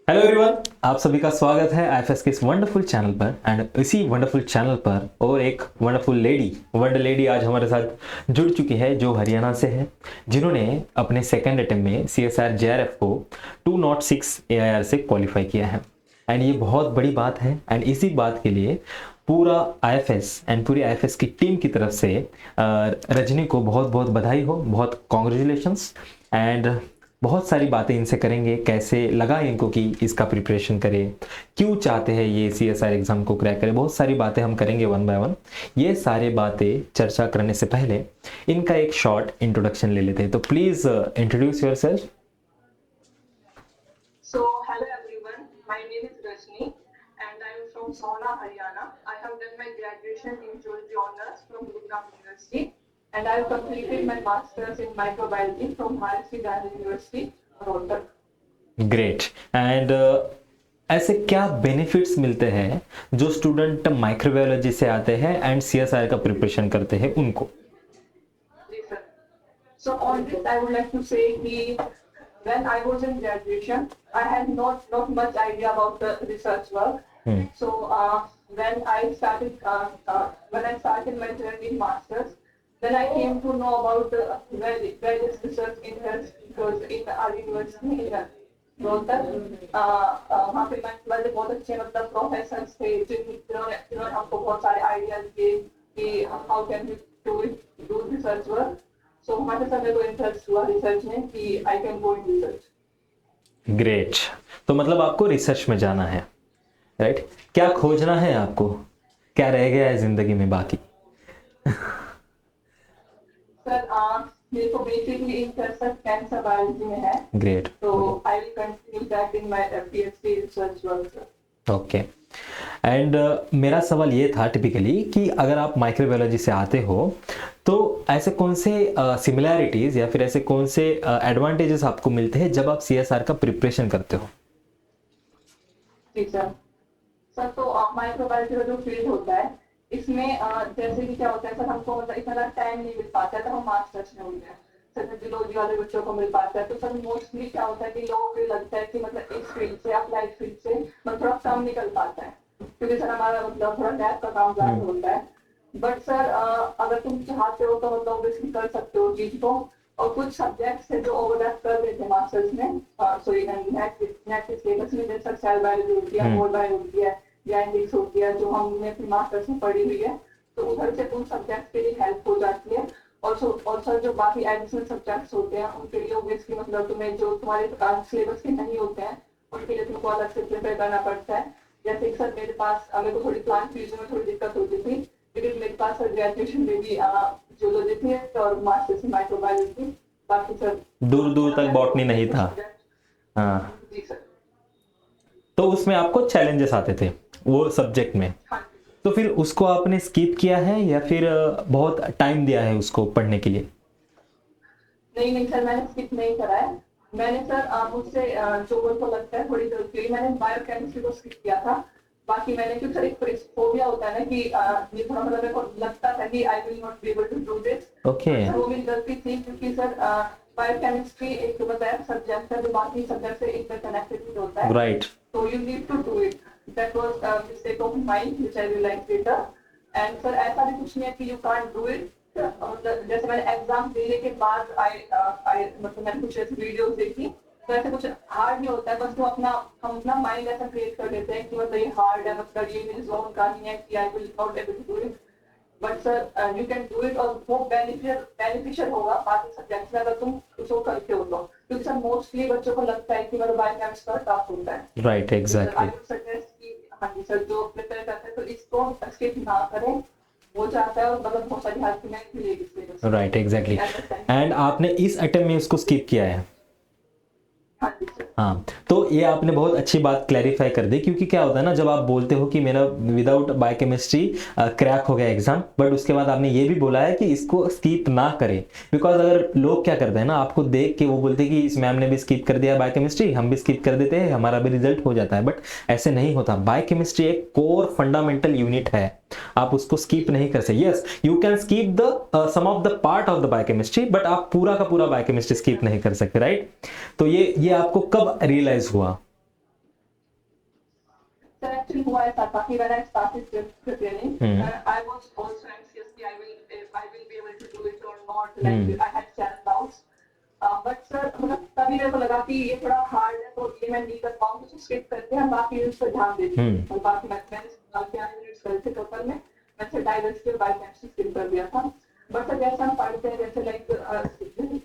Hello everyone, आप सभी का स्वागत है आईएफएस के इस वंडरफुल चैनल पर। एंड इसी वंडरफुल चैनल पर और एक वंडरफुल वंडर लेडी आज हमारे साथ जुड़ चुकी है जो हरियाणा से है, जिन्होंने अपने सेकंड अटेम्प्ट में सीएसआर जेआरएफ को 206 एआईआर से क्वालिफाई किया है। एंड ये बहुत बड़ी बात है। एंड इसी बात के लिए पूरा आईएफएस एंड पूरी आईएफएस की टीम की तरफ से रजनी को बहुत बहुत बधाई हो, बहुत कॉन्ग्रेचुलेशंस। एंड बहुत सारी बातें इनसे करेंगे, कैसे लगा इनको कि इसका प्रिपरेशन करें, क्यों चाहते हैं ये सीएसआर एग्जाम को क्रैक करें, बहुत सारी बातें हम करेंगे वन बाय वन। ये सारी बातें चर्चा करने से पहले इनका एक शॉर्ट इंट्रोडक्शन ले लेते हैं। तो please introduce yourself. So, hello everyone. My name is Rajni and I am from Sohna, Haryana. I have done my graduation in Geology Honours from Gurugram University and I have completed my Masters in Microbiology from Maharishi Dayal University, Rohtak. Great. And ऐसे क्या benefits मिलते हैं जो student microbiology से आते हैं and CSR का preparation करते हैं उनको? Yes, sir. So on this, I would like to say that when I was in graduation, I had not much idea about the research work. So when I started my journey in masters, then I came to know about where this research interests because in our university in Rohtak वहाँ पे मतलब बहुत अच्छे मतलब professor थे जिन्होंने जिन्होंने हमको बहुत सारे आइडियाज दिए कि how can we do research work. So हमारे साथ मेरे को इंटरेस्ट हुआ रिसर्च में कि I can go in research. Great. तो मतलब आपको रिसर्च में जाना है, राइट? क्या खोजना है आपको, क्या रह गया है जिंदगी में बाकी? सर मेरे को बेसिकली इंटरेस्ट कैंसर बायोलॉजी में है। ग्रेट। तो I will continue that in my PhD research work sir. Okay. And मेरा सवाल ये था टिपिकली कि अगर आप माइक्रोबायोलॉजी से आते हो तो ऐसे कौन से सिमिलैरिटीज या फिर ऐसे कौन से एडवांटेजेस आपको मिलते हैं जब आप सीएसआर का प्रिपरेशन करते हो? जी सर। सर तो माइक्रोबायोलॉजी का जो फील्ड होता है इसमें जैसे कि क्या होता है सर, हमको मतलब इतना टाइम नहीं मिल पाता है तो हम मास्टर्स में होते हैं सर, जियोलॉजी वाले बच्चों को मिल पाता है। तो सर मोस्टली क्या होता है कि लोगों को लगता है कि मतलब इस फील्ड से अप्लाइड फील्ड से मतलब थोड़ा कम निकल पाता है क्योंकि सर हमारा मतलब थोड़ा लैब का काम ज्यादा होता है। बट सर अगर तुम चाहते हो तो मतलब ऑब्वियसली कर सकते हो चीज को। और कुछ सब्जेक्ट्स है जो ओवरलैप कर रहे थे मास्टर्स में, सॉरी नेट के सिलेबस में, जैसे सेल बायोलॉजी होती है, मोल बायो होती है, जैनेटिक्स होती है जो हमने अपनी मास्टर्स में पढ़ी हुई है, तो उधर से उन सब्जेक्ट्स के लिए हेल्प हो जाती है। और सर जो बाकी एडिशनल सब्जेक्ट्स होते हैं उनके लिए ऑब्वियसली मतलब तुम्हें जो तुम्हारे सिलेबस के नहीं होते हैं उनके लिए तुमको अलग से प्रिपेयर करना पड़ता है। जैसे कि सर मेरे पास मेरे को थोड़ी प्लांट फ्यूजन में थोड़ी दिक्कत होती थी लेकिन मेरे पास सर ग्रेजुएशन में भी जियोलॉजी थी और मास्टर्स में माइक्रोबायोलॉजी, बाकी सर दूर दूर तक बॉटनी नहीं था। हाँ, जी सर। तो उसमें आपको चैलेंजेस आते थे वो सब्जेक्ट में, हाँ तो फिर उसको आपने स्किप किया है या फिर बहुत टाइम दिया है उसको पढ़ने के लिए? नहीं सर, मैंने स्किप नहीं करा है। मैंने सर मुझसे जो मेरे को लगता है थोड़ी गलती हुई, मैंने बायोकेमिस्ट्री को स्किप किया था। बाकी मैंने क्योंकि सर एक फोबिया होता है ना कि ये थोड़ा मतलब मेरे को लगता था कि I will not be able to do this. Okay. वो मेरी गलती थी क्योंकि सर बायोकेमिस्ट्री एक मतलब सब्जेक्ट है जो बाकी सब्जेक्ट से इंटरकनेक्टेड होता है, right. so you need to do it. That was a mistake of mine which I realized later. And sir ऐसा भी कुछ नहीं है कि you can't do it. जैसे मैंने एग्जाम देने के बाद मतलब मैंने कुछ ऐसी वीडियोस देखी, तो ऐसे कुछ हार्ड नहीं होता है, बस वो हम अपना माइंड ऐसा क्रिएट कर लेते हैं कि मतलब ये हार्ड है, मतलब ये मेरी जोन का नहीं है कि I will not able to do it. But sir you can do it और वो बेनिफिशियल होगा बाकी सब्जेक्ट्स में अगर तुम उसको करते हो तो, क्योंकि सर मोस्टली बच्चों को लगता है कि मतलब बायोकेमिस्ट्री टफ होता है। Right, exactly. I would suggest कि हाँ जी सर, जो प्रिपेयर करते हैं तो इसको स्किप ना करें, वो चाहता है और मतलब बहुत सारी हेल्प मिलेगी इसमें। Right, exactly. एंड आपने इस अटेम्प्ट में उसको स्किप किया है? हाँ जी सर। हाँ, तो ये आपने बहुत अच्छी बात क्लैरिफाई कर दी, क्योंकि क्या होता है ना, जब आप बोलते हो कि मेरा विदाउट बायोकेमिस्ट्री क्रैक हो गया एग्जाम, बट उसके बाद आपने ये भी बोला है कि इसको स्किप ना करें। बिकॉज अगर लोग क्या करते हैं ना, आपको देख के वो बोलते हैं कि इस मैम ने भी स्किप कर दिया बायोकेमिस्ट्री, हम भी स्किप कर देते हैं, हमारा भी रिजल्ट हो जाता है। बट ऐसे नहीं होता। बायोकेमिस्ट्री एक कोर फंडामेंटल यूनिट है, आप उसको स्किप नहीं कर सकते। Yes, you can skip the some of the part of the biochemistry, but आप पूरा का पूरा बायोकेमिस्ट्री स्किप नहीं कर सकते, राइट? तो ये आपको कब रियलाइज हुआ? एक्चुअली हुआ ऐसा था कि when I started preparing, I was also anxious कि I will be able to do it or not, like I had self doubts. But sir मतलब तभी मेरे को लगा कि ये थोड़ा हार्ड है तो ये मैं नहीं कर पाऊंगी, तो स्किप करते हैं, बाकी उस पर ध्यान देते हैं। और बाकी मैंने 11 मिनट्स करे थे टोटल में, मैंने डाइवर्सिटी और बायोकेमिस्ट्री स्किप कर दिया था। बट सर जैसे हम पढ़ते हैं, जैसे लाइक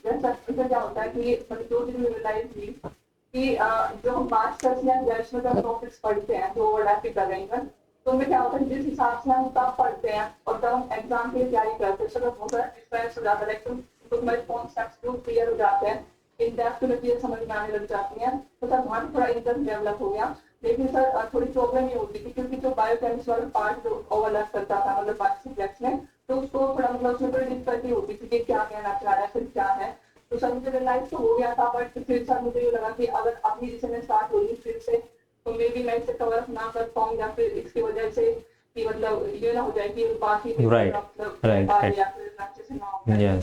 जैसा क्या होता है कि मतलब 2 दिन में रियलाइज हुई कि जो हम मास्टर्स या ग्रेजुएशन में जब टॉपिक्स पढ़ते हैं जो ओवरलैप कर रहे हैं, तो उनमें क्या होता है जिस हिसाब से हम तब पढ़ते हैं और जब हम एग्जाम की तैयारी करते हैं तो बहुत सारा डिफरेंस हो जाता है। लाइक तो हमारे कॉन्सेप्ट्स जो क्लियर हो जाते हैं, इन डेप्थ में चीजें समझ में आने लग जाती हैं, तो सर वहाँ थोड़ा इंटरेस्ट डेवलप हो गया। लेकिन सर थोड़ी प्रॉब्लम ये होती थी क्योंकि जो बायोकेमिस्ट्री वाला पार्ट जो ओवरलैप करता था मतलब बाकी सब्जेक्ट्स में, तो उसको थोड़ा मतलब उसमें थोड़ी डिफिकल्टी होती थी कि क्या कहना चाह रहा है, फिर क्या है। तो सर मुझे रियलाइज तो हो गया था, बट फिर सर मुझे ये लगा कि अगर अभी जैसे मैं स्टार्ट होगी फिर से, तो मे बी मैं इसे कवर अप ना कर पाऊँ, या फिर इसकी वजह से कि मतलब ये ना हो जाए कि बाकी या फिर अच्छे से ना हो।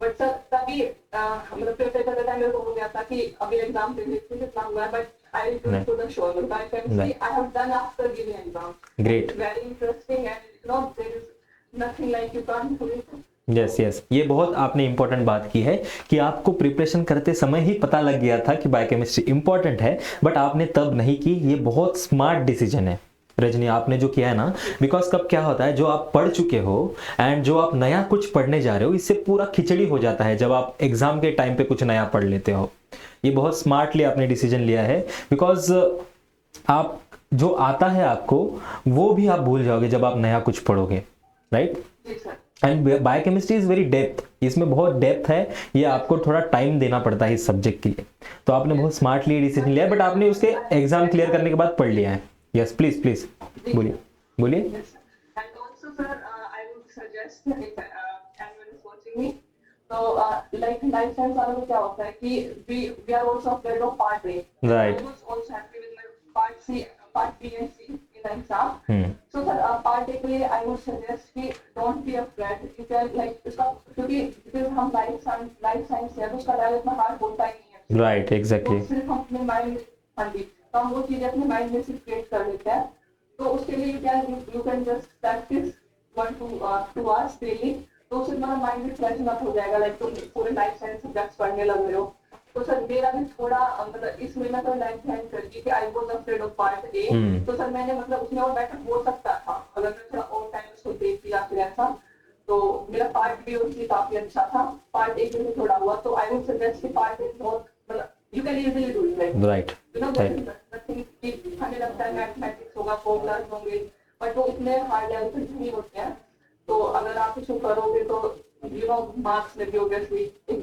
बट सर तभी मतलब पेपर का टाइम मेरे को हो गया था कि अभी एग्जाम दे देती कितना हुआ है, but I will do the sure biochemistry I have done after giving exam. Great, very interesting and you know there is nothing like you can't do it. Yes, ये बहुत आपने इंपॉर्टेंट बात की है कि आपको प्रिपरेशन करते समय ही पता लग गया था कि बायोकेमिस्ट्री इंपॉर्टेंट है, बट आपने तब नहीं की। ये बहुत स्मार्ट डिसीजन है रजनी आपने जो किया है ना, बिकॉज कब क्या होता है जो आप पढ़ चुके हो एंड जो आप नया कुछ पढ़ने जा रहे हो, इससे पूरा खिचड़ी हो जाता है जब आप एग्जाम के टाइम पे कुछ नया पढ़ लेते हो। ये बहुत स्मार्टली आपने डिसीजन लिया है, बिकॉज आप जो आता है आपको वो भी आप भूल जाओगे जब आप नया कुछ पढ़ोगे, right. And biochemistry is very depth, इसमें बहुत डेप्थ है, ये आपको थोड़ा टाइम देना पड़ता है इस सब्जेक्ट के लिए। तो आपने बहुत स्मार्टली डिसीजन लिया है, बट आपने उसके एग्जाम क्लियर करने के बाद पढ़ लिया है। यस, प्लीज बोलिए। And also sir, I would suggest if anyone is watching me, so like life science वालों को क्या होता है कि we are also afraid of part A. Right. I was also happy with my part B and C in the exam. So sir, part A के लिए I would suggest कि don't be afraid. You can like उसका क्योंकि हम life science है तो उसका level इतना हार्ड होता ही नहीं है। Right, exactly. तो सिर्फ हम अपने माइंड तो हम वो चीजें अपने माइंड में सिर्फ क्रिएट कर लेते हैं। तो उसके लिए you can just practice 1 to 2 hours daily, तो उससे तुम्हारा माइंड भी फ्रेश मत हो जाएगा। लाइक तुम पूरे लाइफ साइंस सब्जेक्ट्स पढ़ने लग रहे हो। तो सर मेरा भी थोड़ा मतलब इसमें मैं तो लाइफ हैंड कर दी कि I was afraid of part A, तो सर मैंने मतलब उसमें और बेटर हो सकता था अगर मैं थोड़ा और टाइम उसको देख लिया फिर ऐसा। तो मेरा पार्ट बी उसकी काफी अच्छा था, पार्ट ए में थोड़ा हुआ। तो आई वुड सजेस्ट कि पार्ट ए बहुत मतलब you can easily do it, like right, you know the thing कि हमें लगता है मैथमेटिक्स होगा, फॉर्मूलाज होंगे, बट वो इतने हार्ड लेवल पे नहीं होते हैं। तो अगर आप इसको करोगे तो यू नो मार्क्स में भी ऑब्वियसली एक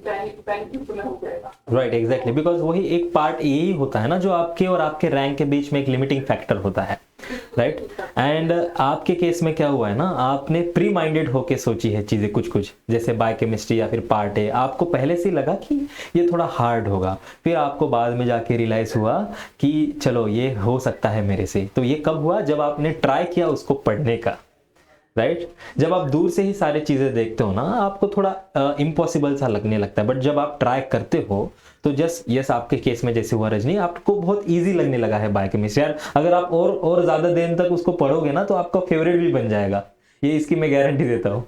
बेनिफिट तुम्हें हो जाएगा। राइट, एग्जैक्टली, बिकॉज वही एक पार्ट यही होता है ना जो आपके और आपके रैंक के बीच में एक लिमिटिंग फैक्टर होता है, राइट। एंड आपके केस में क्या हुआ है ना, आपने प्री माइंडेड होके सोची है चीज़ें कुछ जैसे बायोकेमिस्ट्री या फिर पार्ट ए, आपको पहले से लगा कि ये थोड़ा हार्ड होगा, फिर आपको बाद में जाके रियलाइज़ हुआ कि चलो ये हो सकता है मेरे से। तो ये कब हुआ, जब आपने ट्राई किया उसको पढ़ने का, राइट। जब आप दूर से ही सारी चीज़ें देखते हो ना, आपको थोड़ा इम्पॉसिबल सा लगने लगता है, बट जब आप ट्राई करते हो तो जस्ट यस आपके केस में जैसे हुआ रजनी, आपको बहुत इजी लगने लगा है बायोकेमिस्ट्री। यार अगर आप और ज़्यादा देर तक उसको पढ़ोगे ना तो आपका फेवरेट भी बन जाएगा, ये इसकी मैं गारंटी देता हूँ,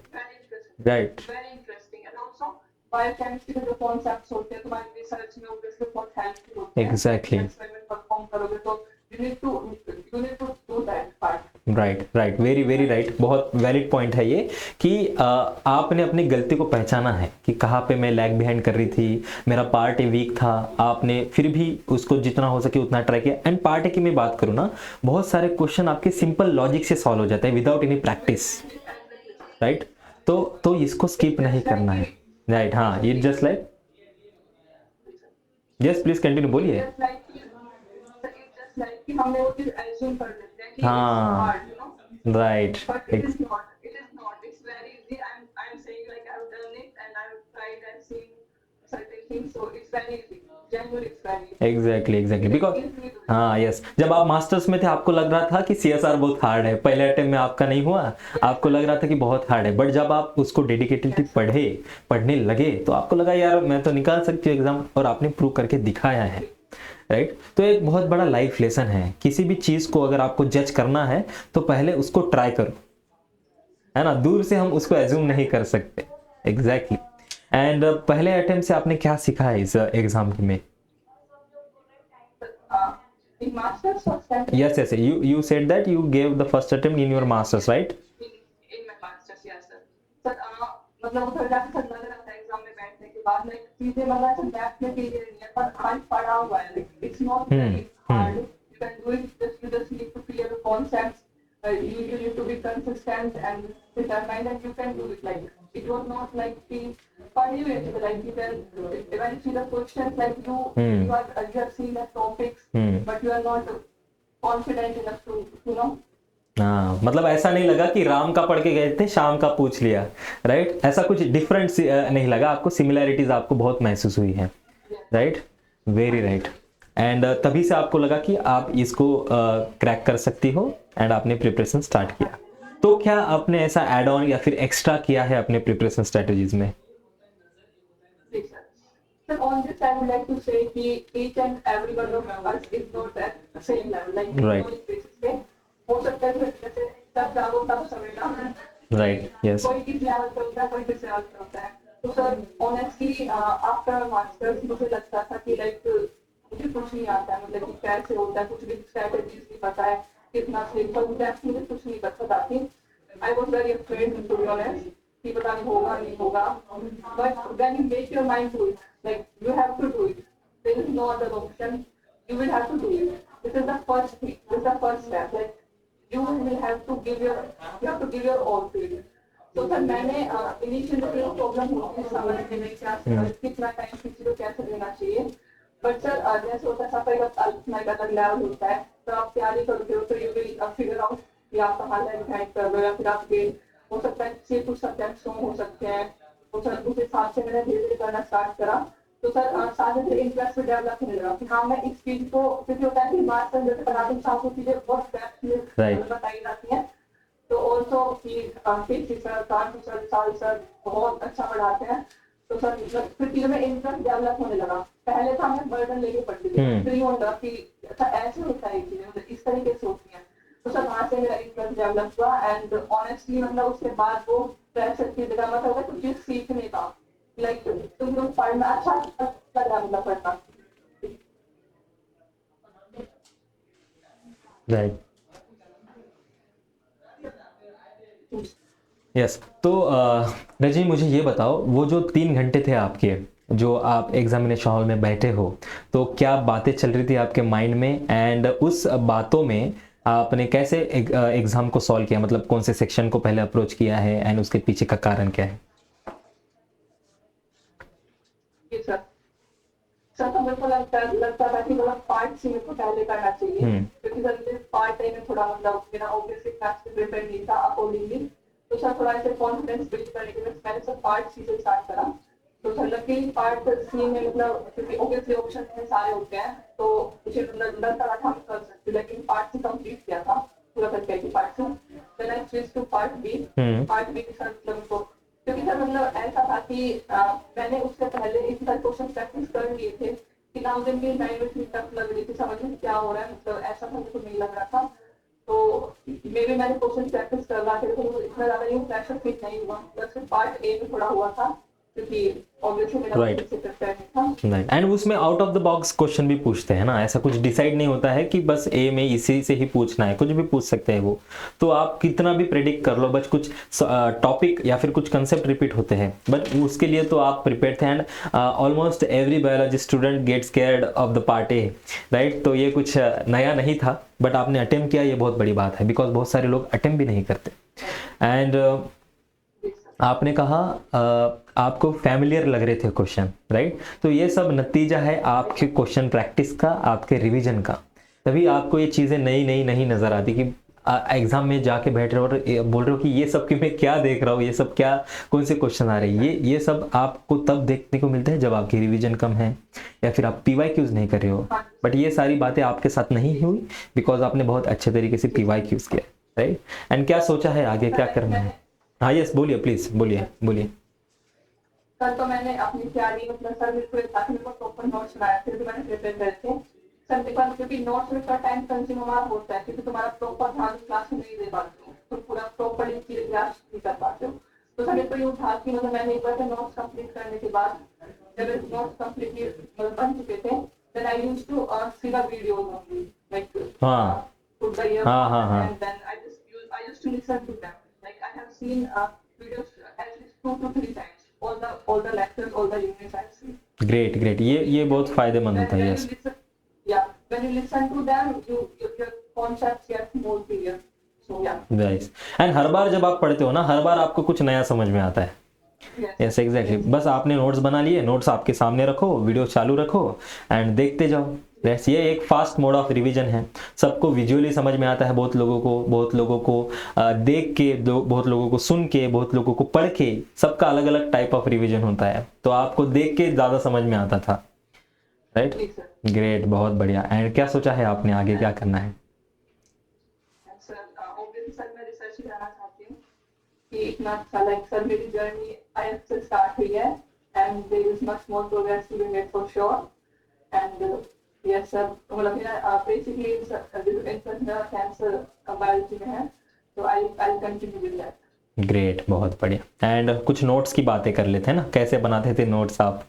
right. Very interesting and also biochemistry के जो कॉन्सेप्ट्स होते हैं तुम्हारी रिसर्च में ऑब्वियसली बहुत हेल्पफुल होते हैं। एग्जैक्टली, एक्सपेरिमेंट परफॉर्म करोगे तो you need to do that part. Right, very right, बहुत वैलिड पॉइंट है ये कि आपने अपनी गलती को पहचाना है कि कहाँ पे मैं लैग बिहाइंड कर रही थी, मेरा पार्ट ए वीक था, आपने फिर भी उसको जितना हो सके उतना ट्राई किया। एंड पार्ट ए की मैं बात करूँ ना, बहुत सारे क्वेश्चन आपके सिंपल लॉजिक से सॉल्व हो जाते हैं विदाउट एनी प्रैक्टिस, राइट। तो इसको स्किप नहीं करना है, राइट। हाँ, ये just like yes please continue, बोलिए। हमने वो चीज एज्यूम कर लेते हैं कि हाँ, right, but it is not, it's very easy. I'm saying like I've done it and I've tried and seen certain things, so it's very easy, genuinely it's very easy. Exactly because हाँ yes, जब आप masters में थे आपको लग रहा था कि CSR बहुत हार्ड है, पहले अटेम्प्ट में आपका नहीं हुआ, आपको लग रहा था कि बहुत हार्ड है, बट जब आप उसको डेडिकेटेडली पढ़ने लगे तो आपको लगा यार मैं तो निकाल सकती हूँ एग्जाम, और आपने प्रूव करके दिखाया है, राइट। तो एक बहुत बड़ा लाइफ लेसन है, किसी भी चीज़ को अगर आपको जज करना है तो पहले उसको ट्राई करो, है ना, दूर से हम उसको एज्यूम नहीं कर सकते। एग्जैक्टली। एंड पहले अटेम्प्ट से आपने क्या सीखा है इस एग्जाम में? In masters or second? Yes, yes. You said that you gave the first attempt in your masters, right? In my masters, yes sir. Sir मतलब उधर जाके सर लग रहा था एग्जाम में बैठने के बाद लाइक चीजें मतलब ऐसे बैठ में क्लियर नहीं है पर आज पढ़ा हुआ है, like it's not very hard, you can do it, just need to clear the concepts, you need to be consistent and determined and you can do it. Like it was not like the funny way, like you can when you see the questions like you have seen the topics but you are not confident enough to हाँ, मतलब ऐसा नहीं लगा कि राम का पढ़ के गए थे शाम का पूछ लिया, राइट? ऐसा कुछ डिफरेंट नहीं लगा आपको, सिमिलैरिटीज आपको बहुत महसूस हुई है, राइट? Very right. एंड तभी से आपको लगा कि आप इसको क्रैक कर सकती हो एंड आपने प्रिपरेशन स्टार्ट किया। तो क्या आपने ऐसा एड ऑन या फिर एक्स्ट्रा किया है अपने प्रिपरेशन स्ट्रेटजीज में? So on this, I would like to say that each and every one of us is not at the same level. Like Right. हो सकता है जैसे तब जाओ तब सवेरा, राइट, यस, कोई किस लेवल पे होता है, कोई किस लेवल पे होता है। तो सर ऑनेस्टली आफ्टर मास्टर्स मुझे लगता था कि लाइक मुझे कुछ नहीं आता है, मतलब कि कैसे होता है, कुछ भी स्ट्रेटजीज नहीं पता है, कितना सिंपल मुझे कुछ नहीं पता थी। I was very afraid to be honest कि पता नहीं होगा नहीं होगा, but when you make your mind to it, like you have to do it, there is no other option, you will have to do it, this is the first thing, this is the first step, like you will have to give your all to it. So sir मैंने initially problem होती है समझने में क्या कितना time किसी को कैसे देना चाहिए, बट सर जैसे होता है सफाई का अलग लेवल होता है, तो आप तैयारी करते हो तो यू विल फिगर आउट कि आप कहाँ लैग कर रहे हो, या फिर आपके हो सकता है से कुछ सब्जेक्ट्स हो सकते हैं। तो सर उस हिसाब से मैंने धीरे धीरे करना स्टार्ट करा, तो सर साथ में इंटरेस्ट भी डेवलप होने लगा कि हाँ मैं इस चीज को, क्योंकि होता है कि मास्टर जैसे पढ़ाते साथ चीजें बहुत डेप्थ में बताई जाती हैं, तो ऑल्सो कि सर साल सर बहुत अच्छा पढ़ाते हैं, तो सर फिर चीजों में इंटरेस्ट डेवलप होने लगा। पहले था मैं बर्डन लेके पढ़ती थी, फिर ये होता कि अच्छा ऐसे होता है चीजें, मतलब इस तरीके से होती है, तो सर वहाँ से मेरा इंटरेस्ट डेवलप हुआ। एंड ऑनेस्टली मतलब उसके बाद वो प्रेशर की जगह मतलब होगा कुछ चीज सीखने का, लाइक तुम लोग पढ़ना अच्छा लग रहा, मतलब पढ़ना, राइट, यस। तो रजनी मुझे ये बताओ, वो जो 3 घंटे थे आपके, जो आप एग्जामिनेशन हॉल में बैठे हो, तो क्या बातें चल रही थी आपके माइंड में, एंड उस बातों में आपने कैसे एग्जाम को सॉल्व किया, मतलब कौन से सेक्शन को पहले अप्रोच किया है एंड उसके पीछे का कारण क्या है? सर तो मेरे को लगता था कि मतलब पार्ट सी मेरे को पहले करना चाहिए, क्योंकि सर पार्ट ए में थोड़ा मतलब मेरा ऑब्वियसली क्लास में प्रिपेयर नहीं था अकॉर्डिंगली, तो सर थोड़ा ऐसे कॉन्फिडेंस बिल्ड करने के लिए मैंने सर पार्ट सी से स्टार्ट करा। तो सर लकीली पार्ट सी में मतलब क्योंकि ऑब्वियसली ऑप्शन में सारे होते हैं, तो मुझे मतलब लगता था हम कर सकते, लेकिन पार्ट सी कंप्लीट किया था पूरा करके कि part C, then I switch to part B. Part B के सर मतलब क्योंकि सर मतलब ऐसा था कि मैंने उससे पहले इस सारे क्वेश्चन प्रैक्टिस कर लिए थे कि ना मुझे मेरी माइंड में इतनी टफ लग रही थी, समझ में क्या हो रहा है, मतलब ऐसा था मुझे नहीं लग रहा था, तो मेरे मैंने क्वेश्चन प्रैक्टिस कर रहा था, तो इतना ज़्यादा ये प्रेशर फील नहीं हुआ, बस पार्ट ए में थोड़ा हुआ था क्योंकि ऑब्वियसली मेरा प्रिपेयर था। राइट, एंड उसमें out of the box question भी पूछते हैं ना, ऐसा कुछ डिसाइड नहीं होता है कि बस ए में इसी से ही पूछना है, कुछ भी पूछ सकते हैं वो, तो आप कितना भी प्रेडिक्ट कर लो, बस कुछ टॉपिक या फिर कुछ कंसेप्ट रिपीट होते हैं, बट उसके लिए तो आप प्रिपेयर थे। And almost every biology student get scared of the part A, right? तो ये कुछ नया नहीं था, बट आपने अटेम्प्ट किया, ये बहुत बड़ी बात है, बिकॉज बहुत सारे लोग अटेम्प्ट भी नहीं करते। एंड आपने कहा आपको फैमिलियर लग रहे थे क्वेश्चन, राइट? तो ये सब नतीजा है आपके क्वेश्चन प्रैक्टिस का, आपके रिवीजन का, तभी आपको ये चीज़ें नई नई नहीं नज़र आती कि एग्जाम में जाके बैठ रहे हो और बोल रहे हो कि ये सब कि मैं क्या देख रहा हूँ, ये सब क्या, कौन से क्वेश्चन आ रहे हैं, ये सब आपको तब देखने को मिलता है जब आपकी रिवीजन कम है या फिर आप PYQs नहीं कर रहे हो। बट ये सारी बातें आपके साथ नहीं हुई बिकॉज आपने बहुत अच्छे तरीके से PYQs किया, राइट? एंड क्या सोचा है आगे क्या करना है? हाँ यस, बोलिए प्लीज, बोलिए। कल तो मैंने अपनी तैयारी मतलब सर मेरे को प्रॉपर नोट्स बनाया थे, तो मैंने प्रिपेयर करे थे, सर देखो क्योंकि नोट्स में का टाइम कंज्यूम हमारा होता है क्योंकि तुम्हारा प्रॉपर ध्यान क्लास में नहीं दे पाते हो तो पूरा प्रॉपरली चीजें क्लास नहीं कर पाते हो तो सर तो ये था कि मतलब मैंने एक बार नोट्स कंप्लीट करने के बाद जब नोट्स कंप्लीटली मतलब बन चुके थे then I used to see the videos only like हाँ put the earphone हाँ हाँ हाँ and then I used to listen to them like I have seen videos at least 2 to 3 times all the lectures all the units I've seen great great, ये बहुत फायदेमंद होता है। Yes yeah when you listen to them your concepts get more clear so yeah nice. And हर बार जब आप पढ़ते हो ना, हर बार आपको कुछ नया समझ में आता है। यस एग्जैक्टली, बस आपने नोट्स बना लिए, नोट्स आपके सामने रखो, वीडियो चालू रखो एंड देखते जाओ। यस, ये एक फास्ट मोड ऑफ रिवीजन है। सबको विजुअली समझ में आता है, बहुत लोगों को देख के, बहुत लोगों को सुन के, बहुत लोगों को पढ़ के, सबका अलग अलग टाइप ऑफ रिवीजन होता है। तो आपको देख के ज़्यादा समझ में आता था, राइट? ग्रेट, बहुत बढ़िया। एंड क्या सोचा है आपने, आगे क्या करना है? सर ऑब्वियसली सर मैं रिसर्च ही करना चाहती हूँ कि इतना अच्छा लाइक सर मेरी जर्नी आईएफ से स्टार्ट हुई है and there is much more progress to be made for sure and yes sir मतलब मेरा बेसिकली इंटरेस्ट मेरा कैंसर बायोलॉजी में है तो I continue with that. Great, बहुत बढ़िया। एंड कुछ नोट्स की बातें कर लेते हैं ना, कैसे बनाते थे नोट्स आप?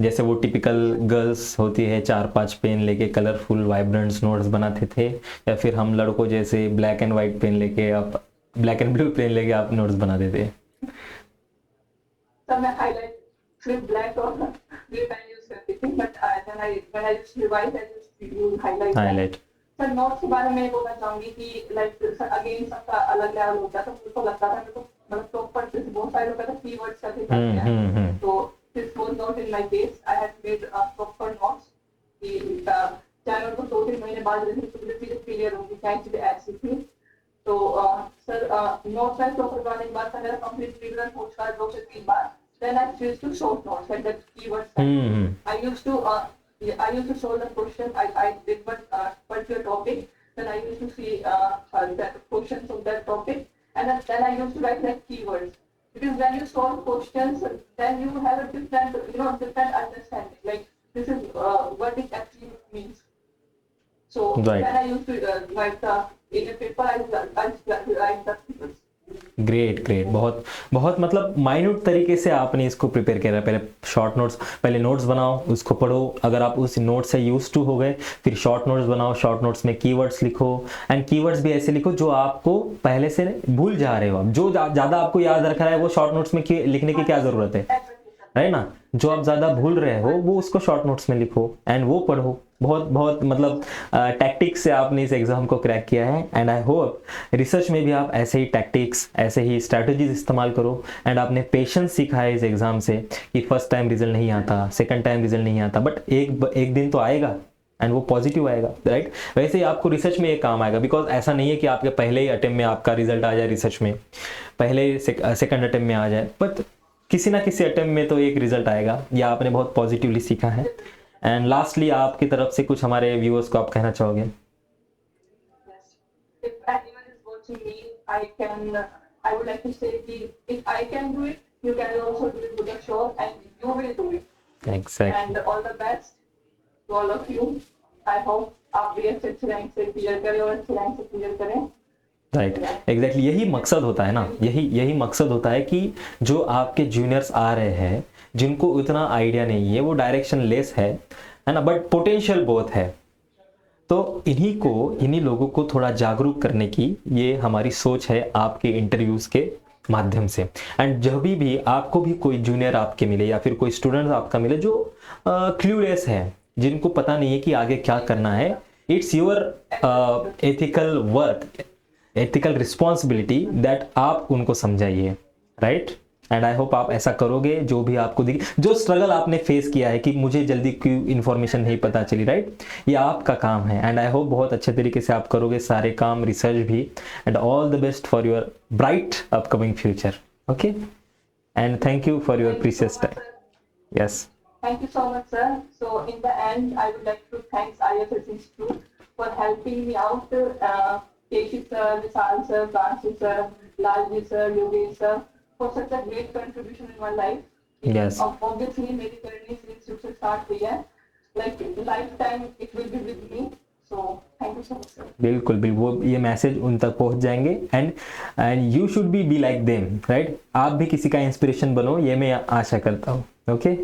जैसे वो टिपिकल गर्ल्स होती है, 4-5 पेन लेके कलरफुल वाइब्रेंट्स नोट्स बनाते थे, या फिर हम लड़कों जैसे ब्लैक एंड वाइट पेन लेके, आप ब्लैक एंड ब्लू पेन लेके आप नोट्स बनाते थे? सर मैं हाईलाइट सिर्फ ब्लैक और ब्लू पेन यूज करती थी but when I used to revise I used to use highlight. Sir notes के बारे में बोलना चाहूंगी कि लाइक सर अगेन सबका अलग लेवल होता है तो मुझे तो लगता था मेरे को मतलब प्रॉपर बहुत सारे लोग कहते हैं कीवर्ड्स का भी करते हैं तो this was not in my case. I had made proper notes कि चाहे मेरे को 2-3 महीने बाद चीजें क्लियर होंगी क्या चीजें ऐसी थी तो सर नोट्स में प्रॉपर बनाने के बाद मेरा कंप्लीट रिवीजन हो चुका है 2 से 3 बार then I used to short notes like the keywords I used to solve the question I did one particular topic then I used to see the questions of that topic and then I used to write like keywords because when you solve questions then you have a different understanding like this is what it actually means so right. then I used to write in a paper I write the figures। Great great, बहुत बहुत मतलब minute तरीके से आपने इसको prepare किया। पहले short notes, पहले नोट्स बनाओ, उसको पढ़ो, अगर आप उस नोट से यूज टू हो गए फिर शॉर्ट नोट्स बनाओ, शॉर्ट नोट्स में कीवर्ड्स लिखो एंड कीवर्ड्स भी ऐसे लिखो जो आपको पहले से भूल जा रहे हो आप, जो ज़्यादा आपको याद रखना है वो शॉर्ट नोट्स में लिखने की क्या ज़रूरत है ना? जो आप ज़्यादा भूल रहे हो वो उसको शॉर्ट नोट्स में लिखो एंड वो पढ़ो। बहुत बहुत मतलब टैक्टिक्स से आपने इस एग्ज़ाम को क्रैक किया है एंड आई होप रिसर्च में भी आप ऐसे ही टैक्टिक्स, ऐसे ही स्ट्रैटेजीज इस्तेमाल करो एंड आपने पेशेंस सीखा है इस एग्ज़ाम से कि फर्स्ट टाइम रिजल्ट नहीं आता, सेकंड टाइम रिजल्ट नहीं आता, बट एक दिन तो आएगा एंड वो पॉजिटिव आएगा, राइट? वैसे ही आपको रिसर्च में एक काम आएगा, बिकॉज ऐसा नहीं है कि आपके पहले ही अटेम्प्ट में आपका रिजल्ट आ जाए, रिसर्च में पहले सेकंड अटेम्प्ट में आ जाए, बट किसी ना किसी अटेम्प्ट में तो एक रिजल्ट आएगा। या आपने बहुत पॉजिटिवली सीखा है। एंड लास्टली आपकी तरफ से कुछ हमारे व्यूअर्स को आप कहना चाहोगे? If anyone is watching me, I would like to say that if I can do it, you can also do it with a show and you will do it. Exactly. And all the best to all of you. I hope आप भी अच्छे rank से clear करें और अच्छे rank से clear करें। Right, exactly, यही मकसद होता है ना, यही मकसद होता है कि जो आपके जूनियर्स आ रहे हैं जिनको उतना आइडिया नहीं है, वो डायरेक्शन लेस है ना, बट पोटेंशियल बहुत है, तो इन्हीं लोगों को थोड़ा जागरूक करने की ये हमारी सोच है आपके इंटरव्यूज़ के माध्यम से। एंड जब भी आपको भी कोई जूनियर आपके मिले या फिर कोई स्टूडेंट आपका मिले जो क्लूलेस है, जिनको पता नहीं है कि आगे क्या करना है, it's your ethical work, ethical responsibility that आप उनको समझाइए, राइट? एंड आई होप आप ऐसा करोगे। जो भी आपको जो स्ट्रगल आपने फेस किया है कि मुझे जल्दी क्यों इन्फॉर्मेशन नहीं पता चली, राइट, ये आपका काम है एंड आई होप बहुत अच्छे तरीके से आप करोगे सारे काम, रिसर्च भी। And all the best for your bright upcoming future. Okay, and thank you for your precious time. Yes, Thank you so much, sir. So in the end, I would like to thank IFS Institute for helping me out. Keshi sir, Vishal sir, Francis sir, Lalji sir, Yogesh sir, for such a great contribution in my life. Yes. Obviously, मेरी journey इस institute से start हुई है like lifetime it will be with me. So thank you so much sir. बिल्कुल बिल्कुल, वो ये message उन तक पहुंच जाएंगे and you should be like them, right. आप भी किसी का इंस्पिरेशन बनो, ये मैं आशा करता हूँ। ओके,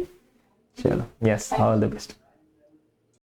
चलो, यस, ऑल द बेस्ट।